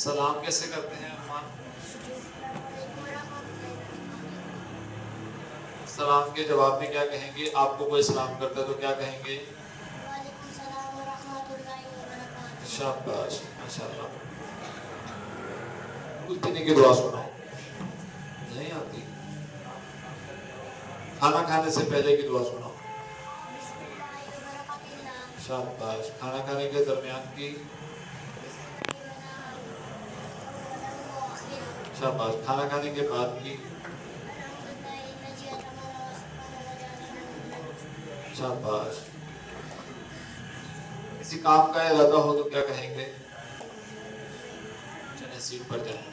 सलाम कैसे करते हैं अम्मा? सलाम के जवाब में क्या कहेंगे? आपको कोई सलाम करता है तो क्या कहेंगे? शाबाश, माशाल्लाह। दूध पीने की दुआ सुनाओ। नहीं आती? खाना खाने से पहले की दुआ सुनाओ। शाबाश। खाना खाने के दरमियान की? शाबाश। खाना खाने के बाद की? शाबाश। किसी काम का इरादा हो तो क्या कहेंगे? चलिए सीट पर जाएं।